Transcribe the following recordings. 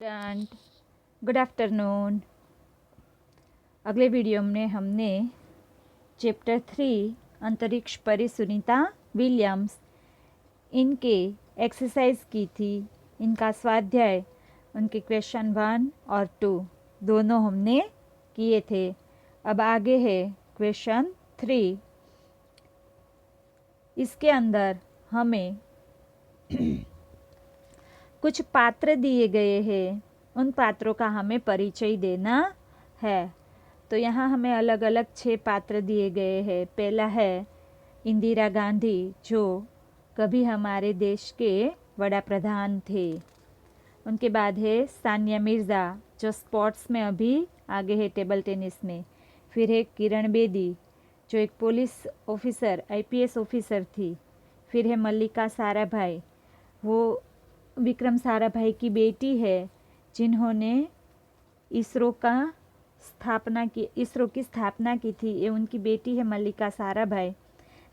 And good afternoon. अगले video में हमने चैप्टर 3 अंतरिक्ष परी सुनीता विलियम्स इनके एक्सरसाइज की थी। इनका स्वाध्याय उनके क्वेश्चन 1 और 2 दोनों हमने किए थे। अब आगे है क्वेश्चन 3। इसके अंदर हमें कुछ पात्र दिए गए हैं, उन पात्रों का हमें परिचय देना है। तो यहाँ हमें अलग अलग 6 पात्र दिए गए हैं। पहला है इंदिरा गांधी, जो कभी हमारे देश के वड़ा प्रधान थे। उनके बाद है सानिया मिर्ज़ा, जो स्पोर्ट्स में अभी आगे है, टेबल टेनिस में। फिर है किरण बेदी, जो एक पुलिस ऑफिसर आईपीएस ऑफिसर थी। फिर है मल्लिका साराभाई, वो विक्रम साराभाई की बेटी है, जिन्होंने इसरो की स्थापना की थी। ये उनकी बेटी है मल्लिका साराभाई,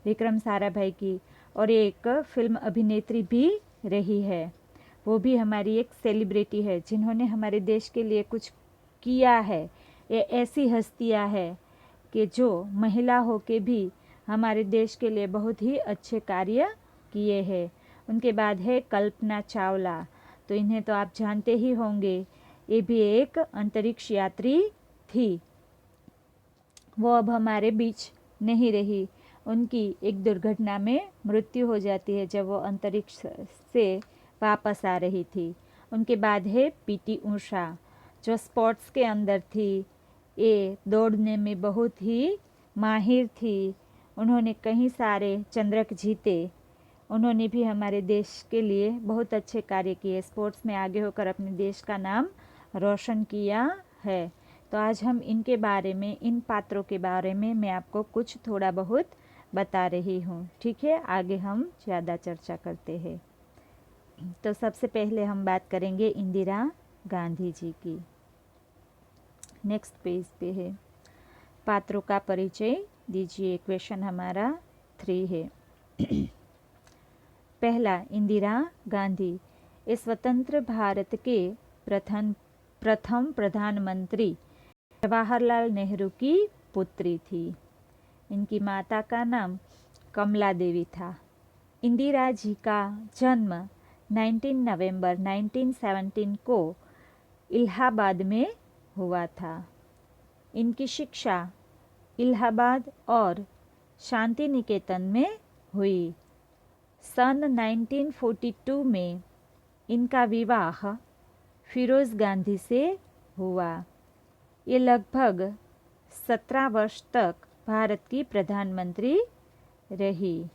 विक्रम साराभाई की। और एक फिल्म अभिनेत्री भी रही है, वो भी हमारी एक सेलिब्रिटी है, जिन्होंने हमारे देश के लिए कुछ किया है। ये ऐसी हस्तियां है कि जो महिला होके भी हमारे देश के लिए बहुत ही अच्छे कार्य किए हैं। उनके बाद है कल्पना चावला, तो इन्हें तो आप जानते ही होंगे। ये भी एक अंतरिक्ष यात्री थी। वो अब हमारे बीच नहीं रही। उनकी एक दुर्घटना में मृत्यु हो जाती है जब वो अंतरिक्ष से वापस आ रही थी। उनके बाद है पीटी उषा, जो स्पोर्ट्स के अंदर थी। ये दौड़ने में बहुत ही माहिर थी। उन्होंने कई सारे चंद्रक जीते। उन्होंने भी हमारे देश के लिए बहुत अच्छे कार्य किए, स्पोर्ट्स में आगे होकर अपने देश का नाम रोशन किया है। तो आज हम इनके बारे में, इन पात्रों के बारे में मैं आपको कुछ थोड़ा बहुत बता रही हूँ। ठीक है, आगे हम ज़्यादा चर्चा करते हैं। तो सबसे पहले हम बात करेंगे इंदिरा गांधी जी की। नेक्स्ट पेज पे है, पात्रों का परिचय दीजिए। क्वेश्चन हमारा 3 है। पहला, इंदिरा गांधी ये स्वतंत्र भारत के प्रथम प्रधानमंत्री जवाहरलाल नेहरू की पुत्री थी। इनकी माता का नाम कमला देवी था। इंदिरा जी का जन्म 19 नवंबर 1917 को इलाहाबाद में हुआ था। इनकी शिक्षा इलाहाबाद और शांति निकेतन में हुई। सन 1942 में इनका विवाह फिरोज गांधी से हुआ। ये लगभग 17 वर्ष तक भारत की प्रधानमंत्री रही।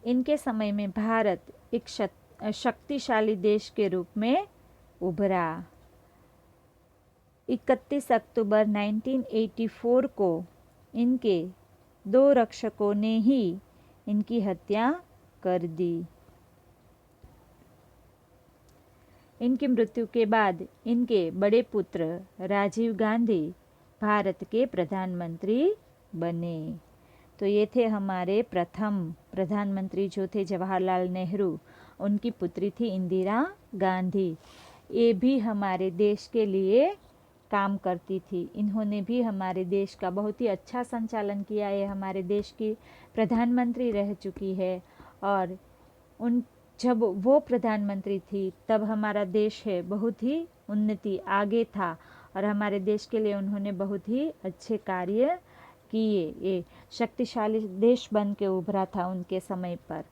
इनके समय में भारत एक शक्तिशाली देश के रूप में उभरा। 31 अक्टूबर 1984 को इनके 2 रक्षकों ने ही इनकी हत्या कर दी। इनकी मृत्यु के बाद इनके बड़े पुत्र राजीव गांधी भारत के प्रधानमंत्री बने। तो ये थे हमारे प्रथम प्रधानमंत्री जो थे जवाहरलाल नेहरू। उनकी पुत्री थी इंदिरा गांधी। ये भी हमारे देश के लिए काम करती थी। इन्होंने भी हमारे देश का बहुत ही अच्छा संचालन किया है। हमारे देश की प्रधानमंत्री रह चुकी है। और जब वो प्रधानमंत्री थी तब हमारा देश है बहुत ही उन्नति आगे था, और हमारे देश के लिए उन्होंने बहुत ही अच्छे कार्य किए। ये शक्तिशाली देश बन के उभरा था उनके समय पर।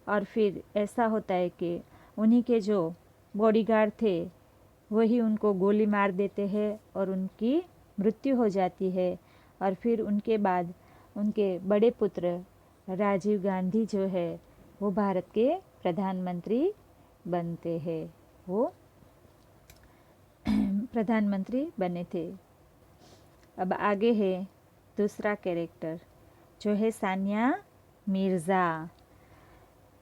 और फिर ऐसा होता है कि उन्हीं के जो बॉडीगार्ड थे वही उनको गोली मार देते हैं और उनकी मृत्यु हो जाती है। और फिर उनके बाद उनके बड़े पुत्र राजीव गांधी जो है वो भारत के प्रधानमंत्री बनते हैं। वो प्रधानमंत्री बने थे। अब आगे है दूसरा कैरेक्टर, जो है सानिया मिर्ज़ा।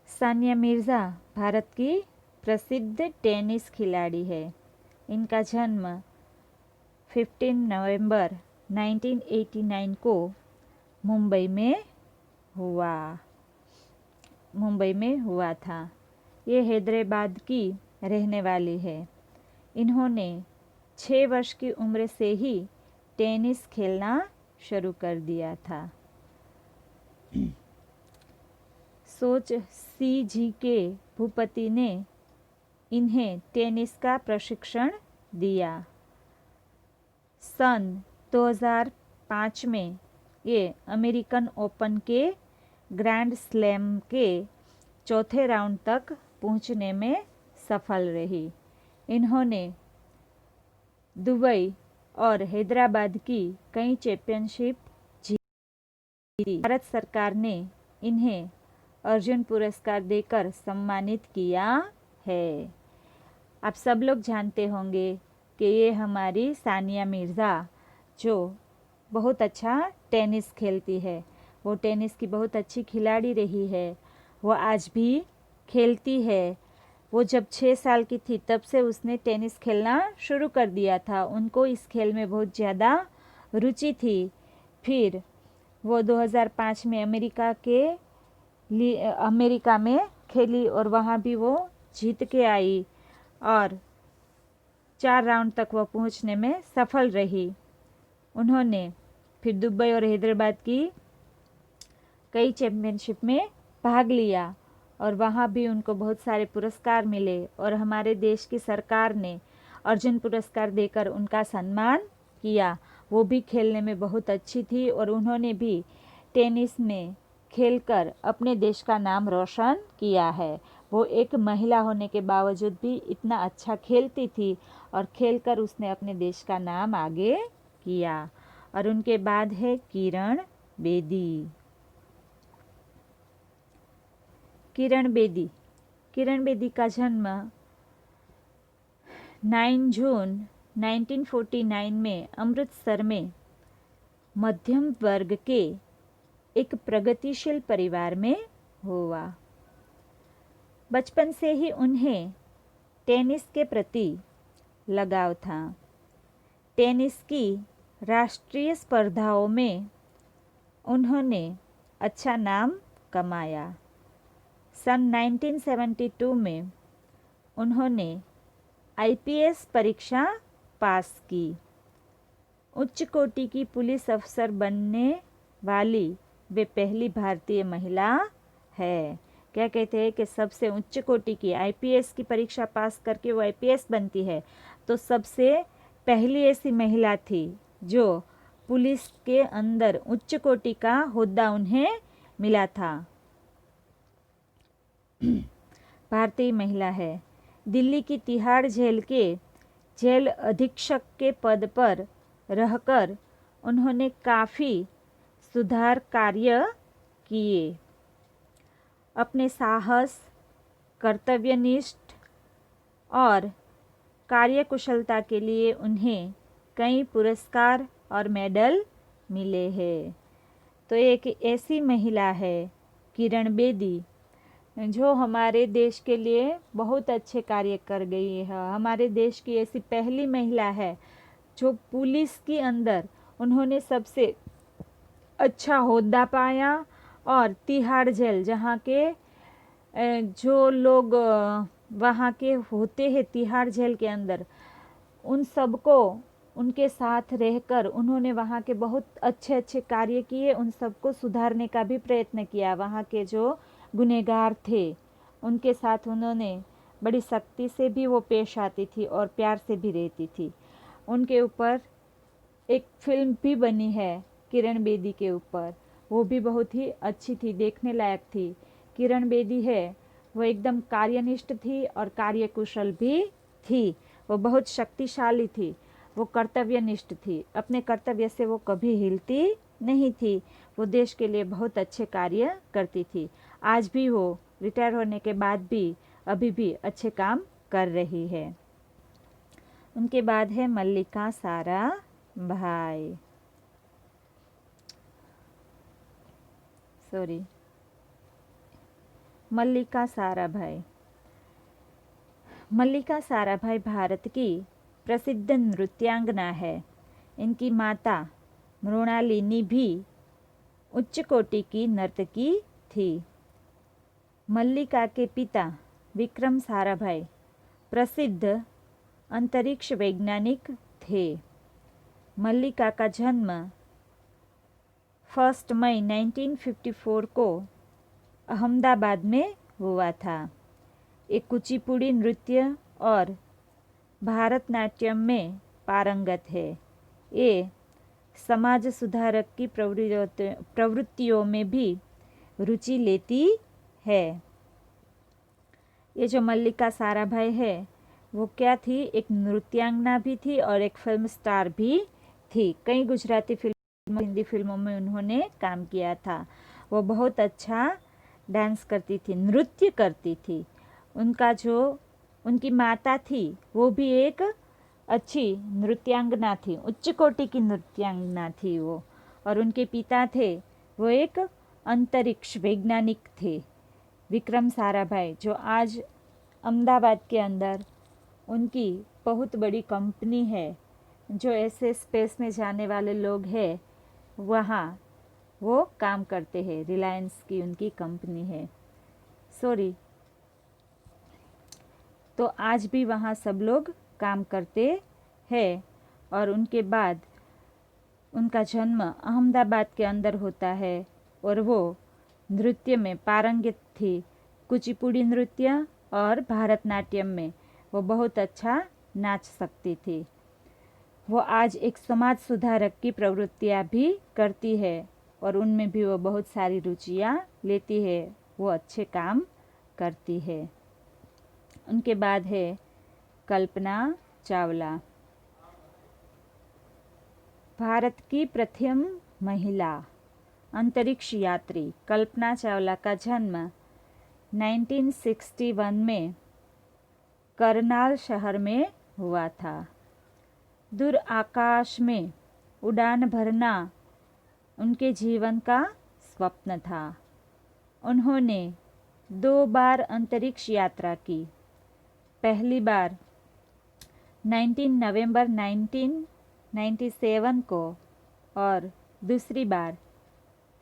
सानिया मिर्ज़ा भारत की प्रसिद्ध टेनिस खिलाड़ी है। इनका जन्म 15 नवंबर 1989 को मुंबई में हुआ था। ये हैदराबाद की रहने वाली है। इन्होंने 6 वर्ष की उम्र से ही टेनिस खेलना शुरू कर दिया था। सोच सी.जी. के भूपति ने इन्हें टेनिस का प्रशिक्षण दिया। सन 2005 में ये अमेरिकन ओपन के ग्रैंड स्लैम के चौथे राउंड तक पहुंचने में सफल रही। इन्होंने दुबई और हैदराबाद की कई चैंपियनशिप जीती। भारत सरकार ने इन्हें अर्जुन पुरस्कार देकर सम्मानित किया है। आप सब लोग जानते होंगे कि ये हमारी सानिया मिर्ज़ा जो बहुत अच्छा टेनिस खेलती है, वो टेनिस की बहुत अच्छी खिलाड़ी रही है। वो आज भी खेलती है। वो जब 6 साल की थी तब से उसने टेनिस खेलना शुरू कर दिया था। उनको इस खेल में बहुत ज़्यादा रुचि थी। फिर वो 2005 में अमेरिका में खेली और वहाँ भी वो जीत के आई और 4 राउंड तक वो पहुँचने में सफल रही। उन्होंने फिर दुबई और हैदराबाद की कई चैम्पियनशिप में भाग लिया और वहाँ भी उनको बहुत सारे पुरस्कार मिले और हमारे देश की सरकार ने अर्जुन पुरस्कार देकर उनका सम्मान किया। वो भी खेलने में बहुत अच्छी थी और उन्होंने भी टेनिस में खेलकर अपने देश का नाम रोशन किया है। वो एक महिला होने के बावजूद भी इतना अच्छा खेलती थी और खेलकर उसने अपने देश का नाम आगे किया। और उनके बाद है किरण बेदी। किरण बेदी का जन्म 9 जून 1949 में अमृतसर में मध्यम वर्ग के एक प्रगतिशील परिवार में हुआ। बचपन से ही उन्हें टेनिस के प्रति लगाव था। टेनिस की राष्ट्रीय स्पर्धाओं में उन्होंने अच्छा नाम कमाया। सन 1972 में उन्होंने आईपीएस परीक्षा पास की। उच्च कोटि की पुलिस अफसर बनने वाली वे पहली भारतीय महिला है। क्या कहते हैं कि सबसे उच्च कोटि की आईपीएस की परीक्षा पास करके वो आईपीएस बनती है, तो सबसे पहली ऐसी महिला थी जो पुलिस के अंदर उच्च कोटि का हुद्दा उन्हें मिला था। भारतीय महिला है। दिल्ली की तिहाड़ जेल के जेल अधीक्षक के पद पर रहकर उन्होंने काफ़ी सुधार कार्य किए। अपने साहस, कर्तव्यनिष्ठ और कार्यकुशलता के लिए उन्हें कई पुरस्कार और मेडल मिले हैं। तो एक ऐसी महिला है किरण बेदी जो हमारे देश के लिए बहुत अच्छे कार्य कर गई है। हमारे देश की ऐसी पहली महिला है जो पुलिस के अंदर उन्होंने सबसे अच्छा होद्दा पाया और तिहाड़ जेल जहाँ के जो लोग वहाँ के होते हैं तिहाड़ जेल के अंदर, उन सबको उनके साथ रहकर उन्होंने वहाँ के बहुत अच्छे अच्छे कार्य किए। उन सबको सुधारने का भी प्रयत्न किया। वहाँ के जो गुनहगार थे उनके साथ उन्होंने बड़ी सख्ती से भी वो पेश आती थी और प्यार से भी रहती थी। उनके ऊपर एक फिल्म भी बनी है किरण बेदी के ऊपर, वो भी बहुत ही अच्छी थी, देखने लायक थी। किरण बेदी है वो एकदम कार्यनिष्ठ थी और कार्यकुशल भी थी। वो बहुत शक्तिशाली थी, वो कर्तव्यनिष्ठ थी। अपने कर्तव्य से वो कभी हिलती नहीं थी। वो देश के लिए बहुत अच्छे कार्य करती थी। आज भी वो रिटायर होने के बाद भी अभी भी अच्छे काम कर रही है। उनके बाद है मल्लिका साराभाई। मल्लिका साराभाई भारत की प्रसिद्ध नृत्यांगना है। इनकी माता मृणालिनी भी उच्च कोटि की नर्तकी थी। मल्लिका के पिता विक्रम साराभाई प्रसिद्ध अंतरिक्ष वैज्ञानिक थे। मल्लिका का जन्म 1 मई 1954 को अहमदाबाद में हुआ था। एक कुचिपुड़ी नृत्य और भारतनाट्यम में पारंगत है। ये समाज सुधारक की प्रवृत्तियों में भी रुचि लेती है। ये जो मल्लिका साराभाई है वो क्या थी, एक नृत्यांगना भी थी और एक फिल्म स्टार भी थी। कई गुजराती फिल्म, हिंदी फिल्मों में उन्होंने काम किया था। वो बहुत अच्छा डांस करती थी, नृत्य करती थी। उनकी माता थी वो भी एक अच्छी नृत्यांगना थी, उच्च कोटि की नृत्यांगना थी वो। और उनके पिता थे वो एक अंतरिक्ष वैज्ञानिक थे, विक्रम साराभाई, जो आज अहमदाबाद के अंदर उनकी बहुत बड़ी कंपनी है। जो ऐसे स्पेस में जाने वाले लोग हैं वहाँ वो काम करते हैं। रिलायंस की उनकी कंपनी है। तो आज भी वहाँ सब लोग काम करते हैं। और उनके बाद उनका जन्म अहमदाबाद के अंदर होता है और वो नृत्य में पारंगत थी। कुचिपुड़ी नृत्य और भारतनाट्यम में वो बहुत अच्छा नाच सकती थी। वो आज एक समाज सुधारक की प्रवृत्तियाँ भी करती है और उनमें भी वो बहुत सारी रुचियाँ लेती है। वो अच्छे काम करती है। उनके बाद है कल्पना चावला, भारत की प्रथम महिला अंतरिक्ष यात्री। कल्पना चावला का जन्म 1961 में करनाल शहर में हुआ था। दूर आकाश में उड़ान भरना उनके जीवन का स्वप्न था। उन्होंने 2 बार अंतरिक्ष यात्रा की। पहली बार 19 नवंबर 1997 को और दूसरी बार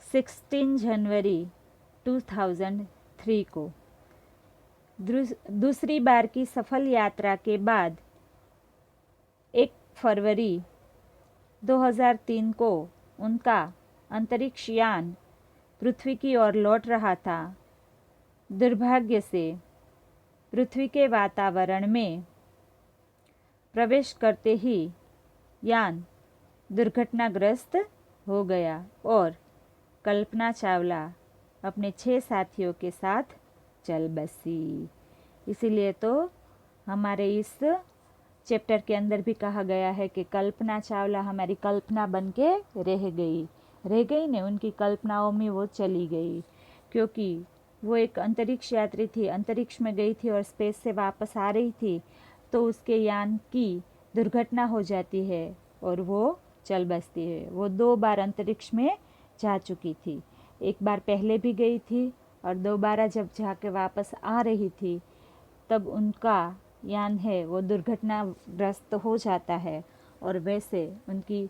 16 जनवरी 2003 को। दूसरी बार की सफल यात्रा के बाद 1 फरवरी 2003 को उनका अंतरिक्ष यान पृथ्वी की ओर लौट रहा था। दुर्भाग्य से पृथ्वी के वातावरण में प्रवेश करते ही यान दुर्घटनाग्रस्त हो गया और कल्पना चावला अपने 6 साथियों के साथ चल बसी। इसीलिए तो हमारे इस चैप्टर के अंदर भी कहा गया है कि कल्पना चावला हमारी कल्पना बन के रह गई ने, उनकी कल्पनाओं में वो चली गई। क्योंकि वो एक अंतरिक्ष यात्री थी, अंतरिक्ष में गई थी और स्पेस से वापस आ रही थी तो उसके यान की दुर्घटना हो जाती है और वो चल बसती है। वो 2 बार अंतरिक्ष में जा चुकी थी। एक बार पहले भी गई थी और दोबारा जब जाके वापस आ रही थी तब उनका यान है वो दुर्घटनाग्रस्त हो जाता है और वैसे उनकी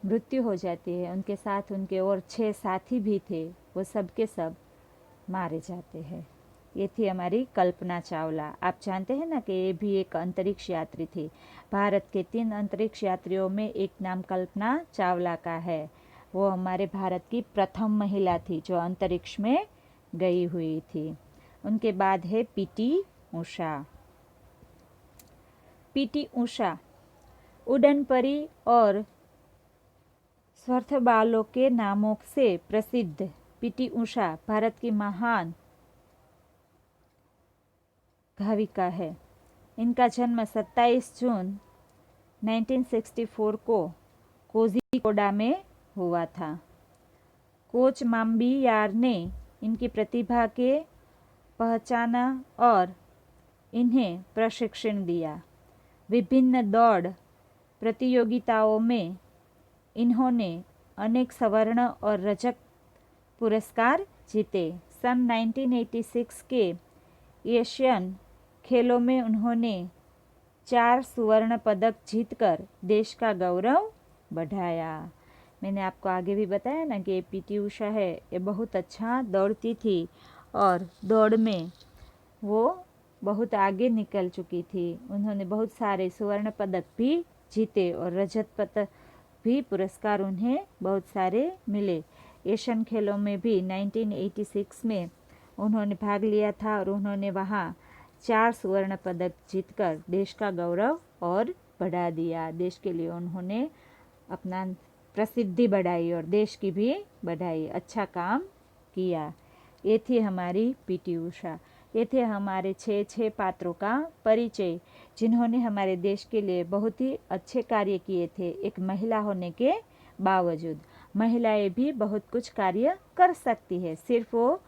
मृत्यु हो जाती है। उनके साथ उनके और 6 साथी भी थे, वो सब के सब मारे जाते हैं। ये थी हमारी कल्पना चावला। आप जानते हैं ना कि ये भी एक अंतरिक्ष यात्री थी। भारत के 3 अंतरिक्ष यात्रियों में एक नाम कल्पना चावला का है। वो हमारे भारत की प्रथम महिला थी जो अंतरिक्ष में गई हुई थी। उनके बाद है पीटी उषा। पीटी उषा उड़न परी और स्वर्थबालों के नामों से प्रसिद्ध पीटी उषा भारत की महान धाविका है। इनका जन्म 27 जून 1964 को कोझिकोडा में हुआ था। कोच माम्बियार ने इनकी प्रतिभा के पहचाना और इन्हें प्रशिक्षण दिया। विभिन्न दौड़ प्रतियोगिताओं में इन्होंने अनेक स्वर्ण और रजत पुरस्कार जीते। सन 1986 के एशियन खेलों में उन्होंने 4 स्वर्ण पदक जीतकर देश का गौरव बढ़ाया। मैंने आपको आगे भी बताया ना कि पीटी उषा है, ये बहुत अच्छा दौड़ती थी और दौड़ में वो बहुत आगे निकल चुकी थी। उन्होंने बहुत सारे स्वर्ण पदक भी जीते और रजत पदक भी पुरस्कार उन्हें बहुत सारे मिले। एशियन खेलों में भी 1986 में उन्होंने भाग लिया था और उन्होंने वहाँ 4 स्वर्ण पदक जीतकर देश का गौरव और बढ़ा दिया। देश के लिए उन्होंने अपना प्रसिद्धि बढ़ाई और देश की भी बढ़ाई, अच्छा काम किया। ये थी हमारी पीटी उषा। ये थे हमारे 6 पात्रों का परिचय जिन्होंने हमारे देश के लिए बहुत ही अच्छे कार्य किए थे। एक महिला होने के बावजूद महिलाएं भी बहुत कुछ कार्य कर सकती है, सिर्फ वो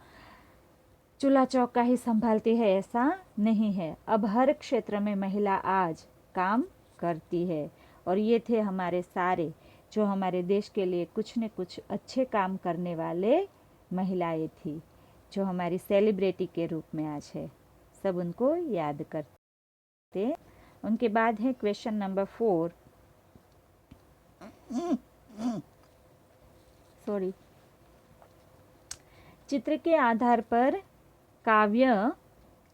चूल्हा चौका ही संभालती है ऐसा नहीं है। अब हर क्षेत्र में महिला आज काम करती है और ये थे हमारे सारे जो हमारे देश के लिए कुछ न कुछ अच्छे काम करने वाले महिलाएं थी, जो हमारी सेलिब्रिटी के रूप में आज है। सब उनको याद करते। उनके बाद है क्वेश्चन नंबर 4। सॉरी। चित्र के आधार पर काव्य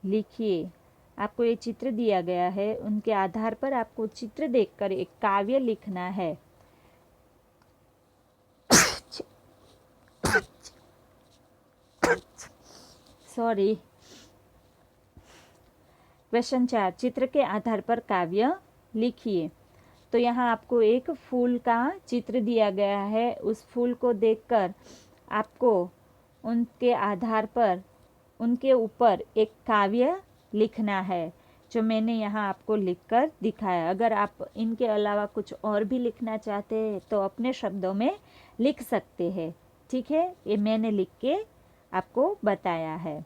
लिखिए। आपको ये चित्र दिया गया है, उनके आधार पर आपको चित्र देखकर एक काव्य लिखना है। सॉरी। क्वेश्चन 4, चित्र के आधार पर काव्य लिखिए। तो यहाँ आपको एक फूल का चित्र दिया गया है। उस फूल को देखकर आपको उनके आधार पर उनके ऊपर एक काव्य लिखना है, जो मैंने यहाँ आपको लिखकर दिखाया। अगर आप इनके अलावा कुछ और भी लिखना चाहते हैं तो अपने शब्दों में लिख सकते हैं। ठीक है, ये मैंने लिख के आपको बताया है।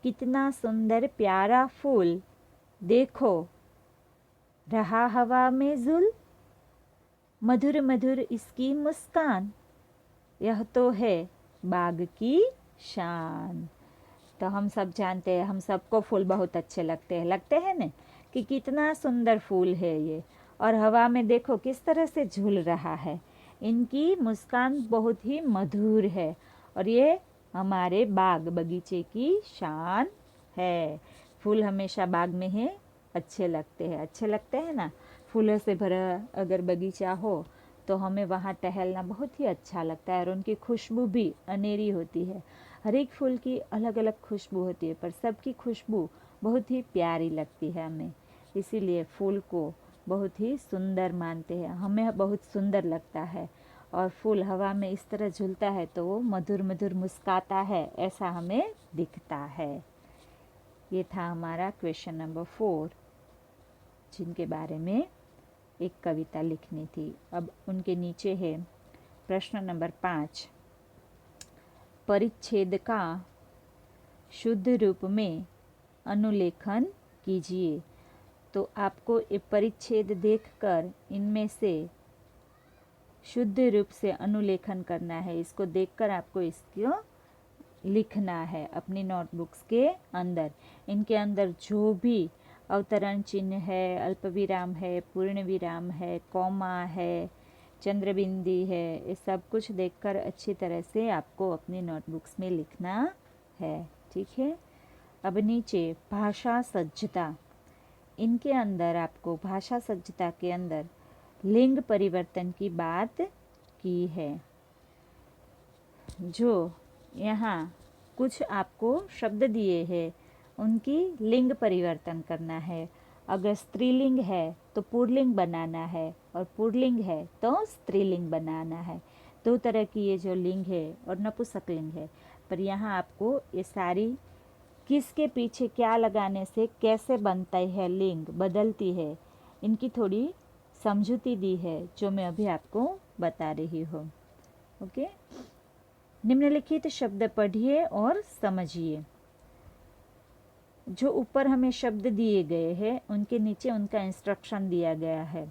कितना सुंदर प्यारा फूल, देखो रहा हवा में झूल, मधुर मधुर इसकी मुस्कान, यह तो है बाग की शान। तो हम सब जानते हैं, हम सबको फूल बहुत अच्छे लगते हैं ना, कि कितना सुंदर फूल है ये, और हवा में देखो किस तरह से झूल रहा है। इनकी मुस्कान बहुत ही मधुर है और ये हमारे बाग बगीचे की शान है। फूल हमेशा बाग में ही अच्छे लगते हैं ना। फूलों से भरा अगर बगीचा हो तो हमें वहाँ टहलना बहुत ही अच्छा लगता है और उनकी खुशबू भी अनेरी होती है। हर एक फूल की अलग अलग खुशबू होती है, पर सबकी खुशबू बहुत ही प्यारी लगती है हमें। इसीलिए फूल को बहुत ही सुंदर मानते हैं, हमें बहुत सुंदर लगता है। और फूल हवा में इस तरह झूलता है तो वो मधुर मधुर मुस्काता है, ऐसा हमें दिखता है। ये था हमारा क्वेश्चन नंबर 4, जिनके बारे में एक कविता लिखनी थी। अब उनके नीचे है प्रश्न नंबर 5, परिच्छेद का शुद्ध रूप में अनुलेखन कीजिए। तो आपको ये परिच्छेद देखकर इनमें से शुद्ध रूप से अनुलेखन करना है। इसको देखकर आपको इसको लिखना है अपनी नोटबुक्स के अंदर। इनके अंदर जो भी अवतरण चिन्ह है, अल्पविराम है, पूर्ण विराम है, कॉमा है, चंद्रबिंदी है, ये सब कुछ देखकर अच्छी तरह से आपको अपनी नोटबुक्स में लिखना है। ठीक है। अब नीचे भाषा सज्जता, इनके अंदर आपको भाषा सज्जता के अंदर लिंग परिवर्तन की बात की है। जो यहाँ कुछ आपको शब्द दिए हैं उनकी लिंग परिवर्तन करना है। अगर स्त्रीलिंग है तो पुल्लिंग बनाना है और पुल्लिंग है तो स्त्रीलिंग बनाना है। 2 तरह की ये जो लिंग है और नपुंसकलिंग है, पर यहाँ आपको ये सारी किसके पीछे क्या लगाने से कैसे बनता है, लिंग बदलती है, इनकी थोड़ी समझूती दी है, जो मैं अभी आपको बता रही हूँ। ओके। निम्नलिखित शब्द पढ़िए और समझिए। जो ऊपर हमें शब्द दिए गए हैं उनके नीचे उनका इंस्ट्रक्शन दिया गया है।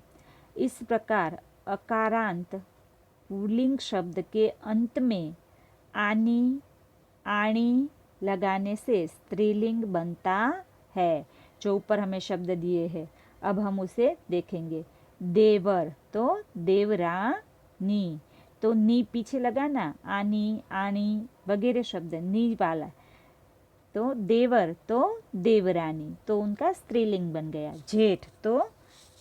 इस प्रकार अकारांत पुल्लिंग शब्द के अंत में आनी, आणी लगाने से स्त्रीलिंग बनता है। जो ऊपर हमें शब्द दिए हैं, अब हम उसे देखेंगे। देवर तो देवरानी, तो नी पीछे लगाना, आनी, आणी वगैरह शब्द नी वाला। तो देवर तो देवरानी, तो उनका स्त्रीलिंग बन गया। जेठ तो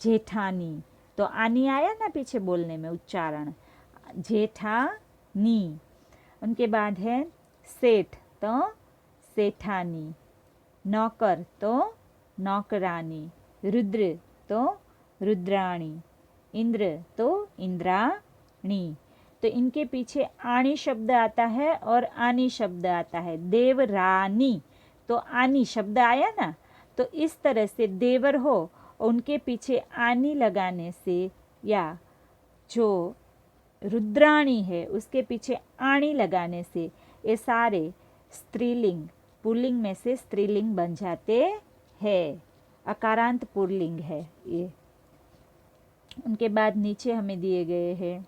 जेठानी, तो आनी आया ना पीछे बोलने में उच्चारण, जेठानी। उनके बाद है सेठ तो सेठानी, नौकर तो नौकरानी, रुद्र तो रुद्राणी, इंद्र तो इंद्राणी। तो इनके पीछे आणी शब्द आता है और आनी शब्द आता है। देवरानी तो आनी शब्द आया ना, तो इस तरह से देवर हो उनके पीछे आनी लगाने से, या जो रुद्राणी है उसके पीछे आणी लगाने से ये सारे स्त्रीलिंग, पुल्लिंग में से स्त्रीलिंग बन जाते हैं। अकारांत पुल्लिंग है ये। उनके बाद नीचे हमें दिए गए हैं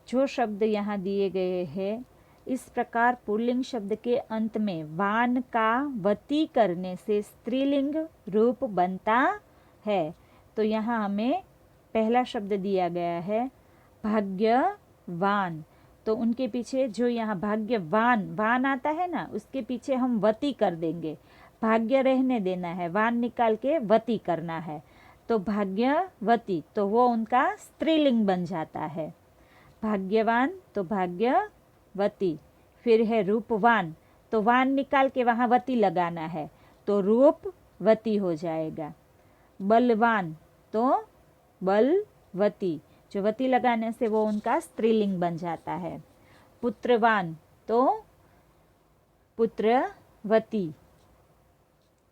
जो शब्द यहाँ दिए गए हैं, इस प्रकार पुल्लिंग शब्द के अंत में वान का वती करने से स्त्रीलिंग रूप बनता है। तो यहाँ हमें पहला शब्द दिया गया है भाग्यवान, तो उनके पीछे जो यहाँ भाग्यवान वान आता है ना, उसके पीछे हम वती कर देंगे। भाग्य रहने देना है, वान निकाल के वती करना है, तो भाग्यवती, तो वो उनका स्त्रीलिंग बन जाता है। भाग्यवान तो भाग्यवती। फिर है रूपवान, तो वान निकाल के वहाँ वती लगाना है, तो रूपवती हो जाएगा। बलवान तो बलवती, जो वती लगाने से वो उनका स्त्रीलिंग बन जाता है। पुत्रवान तो पुत्रवती।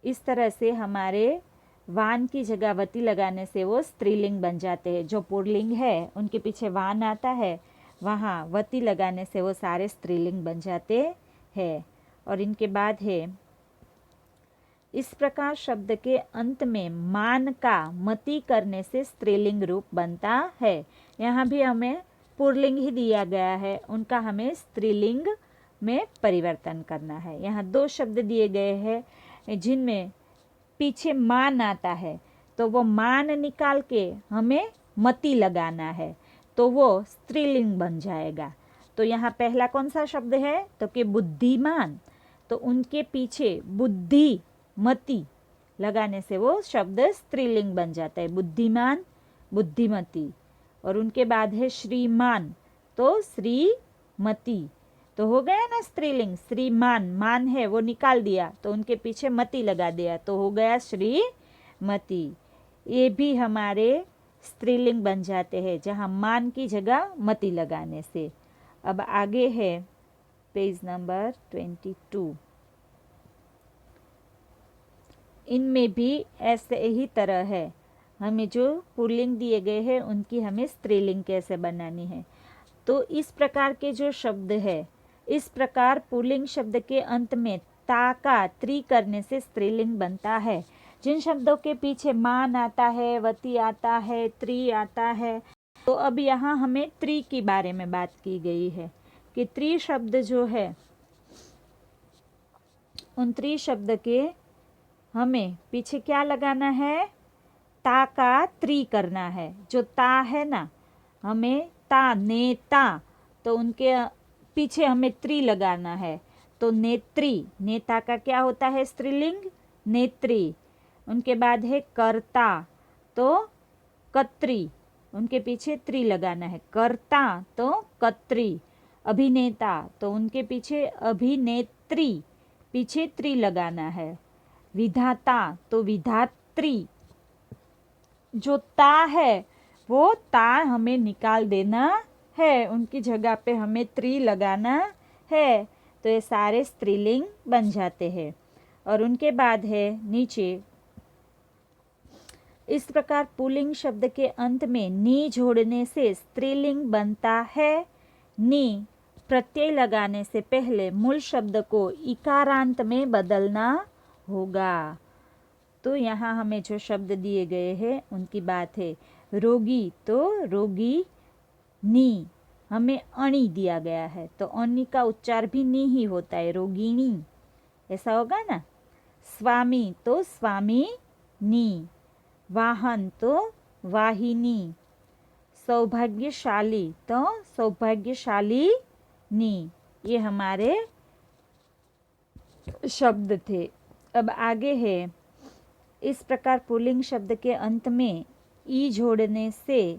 इस तरह से हमारे वान की जगह वती लगाने से वो स्त्रीलिंग बन जाते हैं। जो पुल्लिंग है उनके पीछे वान आता है, वहाँ वती लगाने से वो सारे स्त्रीलिंग बन जाते हैं। और इनके बाद है इस प्रकार शब्द के अंत में मान का मति करने से स्त्रीलिंग रूप बनता है। यहाँ भी हमें पुल्लिंग ही दिया गया है, उनका हमें स्त्रीलिंग में परिवर्तन करना है। यहाँ दो शब्द दिए गए हैं जिनमें पीछे मान आता है, तो वो मान निकाल के हमें मति लगाना है, तो वो स्त्रीलिंग बन जाएगा। तो यहाँ पहला कौन सा शब्द है, तो कि बुद्धिमान, तो उनके पीछे बुद्धि मति लगाने से वो शब्द स्त्रीलिंग बन जाता है, बुद्धिमान बुद्धिमती। और उनके बाद है श्रीमान, तो श्रीमती, तो हो गया ना स्त्रीलिंग। श्रीमान, मान है वो निकाल दिया, तो उनके पीछे मति लगा दिया, तो हो गया श्रीमती। ये भी हमारे स्त्रीलिंग बन जाते हैं जहाँ मान की जगह मति लगाने से। अब आगे है पेज नंबर 22। इनमें भी ऐसे ही तरह है, हमें जो पुल्लिंग दिए गए हैं उनकी हमें स्त्रीलिंग कैसे बनानी है। तो इस प्रकार के जो शब्द है, इस प्रकार पुल्लिंग शब्द के अंत में ता का त्रि करने से स्त्रीलिंग बनता है। जिन शब्दों के पीछे मान आता है, वती आता है, त्रि आता है, तो अब यहाँ हमें त्रि के बारे में बात की गई है कि त्रि शब्द जो है, उन त्रि शब्द के हमें पीछे क्या लगाना है, ता का त्रि करना है। जो ता है ना, हमें ता नेता, तो उनके पीछे हमें त्रि लगाना है, तो नेत्री, नेता का क्या होता है स्त्रीलिंग, नेत्री। उनके बाद है कर्ता, तो कत्री, उनके पीछे त्रि लगाना है, कर्ता तो कत्री। अभिनेता, तो उनके पीछे अभिनेत्री, पीछे त्रि लगाना है। विधाता, तो विधात्री, जो ता है वो ता हमें निकाल देना है, उनकी जगह पे हमें त्रि लगाना है, तो ये सारे स्त्रीलिंग बन जाते हैं। और उनके बाद है नीचे, इस प्रकार पुल्लिंग शब्द के अंत में नी जोड़ने से स्त्रीलिंग बनता है। नी प्रत्यय लगाने से पहले मूल शब्द को इकारांत में बदलना होगा। तो यहाँ हमें जो शब्द दिए गए हैं उनकी बात है। रोगी, तो रोगी नी, हमें अणी दिया गया है, तो अणी का उच्चार भी नी ही होता है, रोगिणी, ऐसा होगा ना। स्वामी, तो स्वामी नी। वाहन, तो वाहिनी। सौभाग्यशाली, तो सौभाग्यशाली नी। ये हमारे शब्द थे। अब आगे है, इस प्रकार पुल्लिंग शब्द के अंत में ई जोड़ने से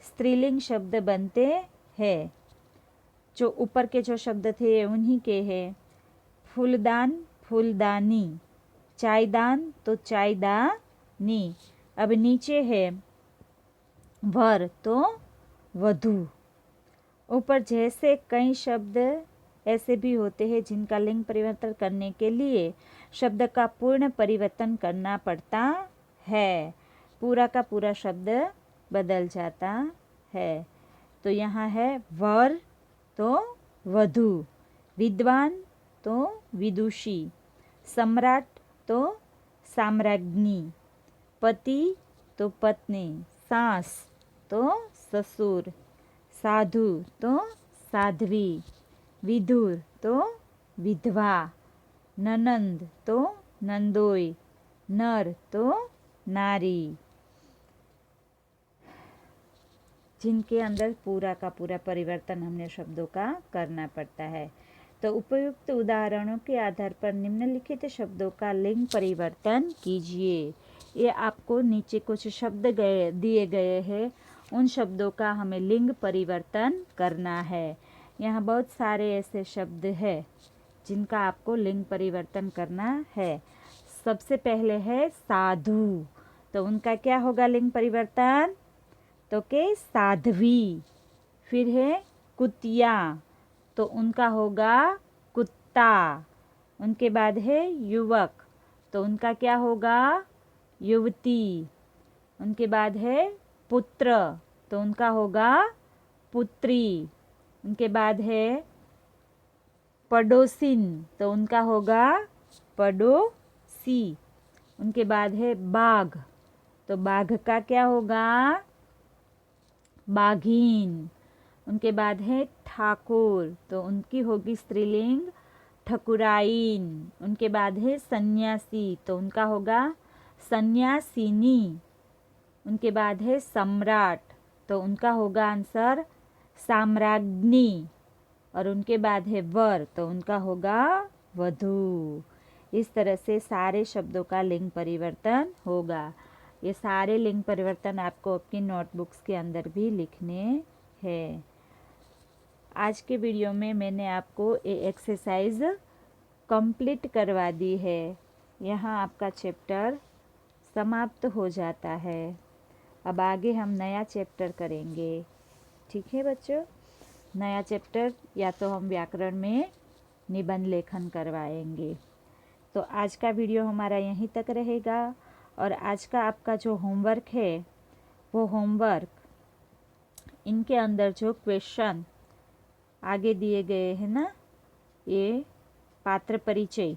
स्त्रीलिंग शब्द बनते हैं। जो ऊपर के जो शब्द थे उन्हीं के हैं। फूलदान, फूलदानी, चायदान तो चायदानी। अब नीचे है वर तो वधू। ऊपर जैसे कई शब्द ऐसे भी होते हैं जिनका लिंग परिवर्तन करने के लिए शब्द का पूर्ण परिवर्तन करना पड़ता है, पूरा का पूरा शब्द बदल जाता है। तो यहाँ है वर तो वधू, विद्वान तो विदुषी, सम्राट तो साम्राज्ञी, पति तो पत्नी, सास तो ससुर, साधु तो साध्वी, विधुर तो विधवा, ननंद तो नंदोई, नर तो नारी। जिनके अंदर पूरा का पूरा परिवर्तन हमने शब्दों का करना पड़ता है। तो उपयुक्त उदाहरणों के आधार पर निम्नलिखित शब्दों का लिंग परिवर्तन कीजिए। ये आपको नीचे कुछ शब्द दिए गए हैं, उन शब्दों का हमें लिंग परिवर्तन करना है। यहाँ बहुत सारे ऐसे शब्द हैं जिनका आपको लिंग परिवर्तन करना है। सबसे पहले है साधु, तो उनका क्या होगा लिंग परिवर्तन? तो के साध्वी। फिर है कुतिया, तो उनका होगा कुत्ता। उनके बाद है युवक, तो उनका क्या होगा? युवती। उनके बाद है पुत्र, तो उनका होगा पुत्री। उनके बाद है पड़ोसिन, तो उनका होगा पड़ोसी। उनके बाद है बाघ, तो बाघ का क्या होगा? बाघीन। उनके बाद है ठाकुर, तो उनकी होगी स्त्रीलिंग ठकुराइन। उनके बाद है सन्यासी, तो उनका होगा सन्यासिनी। उनके बाद है सम्राट, तो उनका होगा आंसर साम्राज्ञी। और उनके बाद है वर, तो उनका होगा वधू। इस तरह से सारे शब्दों का लिंग परिवर्तन होगा। ये सारे लिंग परिवर्तन आपको अपनी नोटबुक्स के अंदर भी लिखने हैं। आज के वीडियो में मैंने आपको ये एक्सरसाइज कंप्लीट करवा दी है। यहाँ आपका चैप्टर समाप्त हो जाता है। अब आगे हम नया चैप्टर करेंगे। ठीक है बच्चों, नया चैप्टर या तो हम व्याकरण में निबंध लेखन करवाएंगे। तो आज का वीडियो हमारा यहीं तक रहेगा। और आज का आपका जो होमवर्क है वो होमवर्क, इनके अंदर जो क्वेश्चन आगे दिए गए हैं ना, ये पात्र परिचय,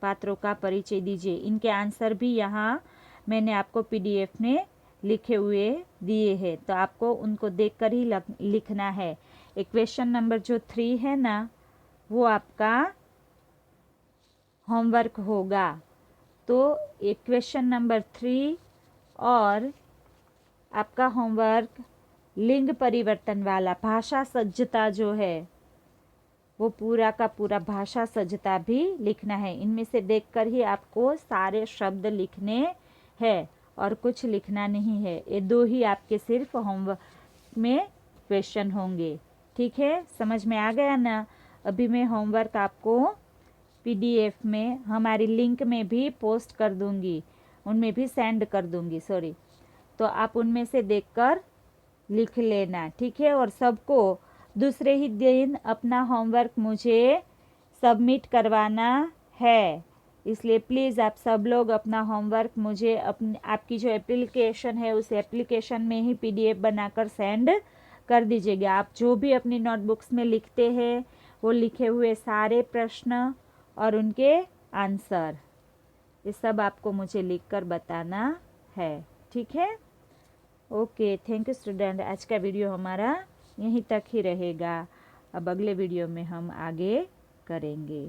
पात्रों का परिचय दीजिए, इनके आंसर भी यहाँ मैंने आपको पीडीएफ में लिखे हुए दिए हैं। तो आपको उनको देखकर ही लिखना है। एक क्वेश्चन नंबर जो 3 है ना, वो आपका होमवर्क होगा। तो एक क्वेश्चन नंबर 3 और आपका होमवर्क लिंग परिवर्तन वाला भाषा सज्जता जो है, वो पूरा का पूरा भाषा सज्जता भी लिखना है। इनमें से देखकर ही आपको सारे शब्द लिखने हैं और कुछ लिखना नहीं है। ये 2 ही आपके सिर्फ होमवर्क में क्वेश्चन होंगे। ठीक है, समझ में आ गया ना? अभी मैं होमवर्क आपको पीडीएफ में हमारी लिंक में भी पोस्ट कर दूंगी, उनमें भी सेंड कर दूंगी, सॉरी। तो आप उनमें से देखकर लिख लेना, ठीक है? और सबको दूसरे ही दिन अपना होमवर्क मुझे सबमिट करवाना है। इसलिए प्लीज़ आप सब लोग अपना होमवर्क मुझे आपकी जो एप्लीकेशन है उस एप्लीकेशन में ही पीडीएफ बनाकर सेंड कर दीजिएगा। आप जो भी अपनी नोटबुक्स में लिखते हैं वो लिखे हुए सारे प्रश्न और उनके आंसर, ये सब आपको मुझे लिखकर बताना है। ठीक है? Okay, thank you student. आज का वीडियो हमारा यहीं तक ही रहेगा। अब अगले वीडियो में हम आगे करेंगे।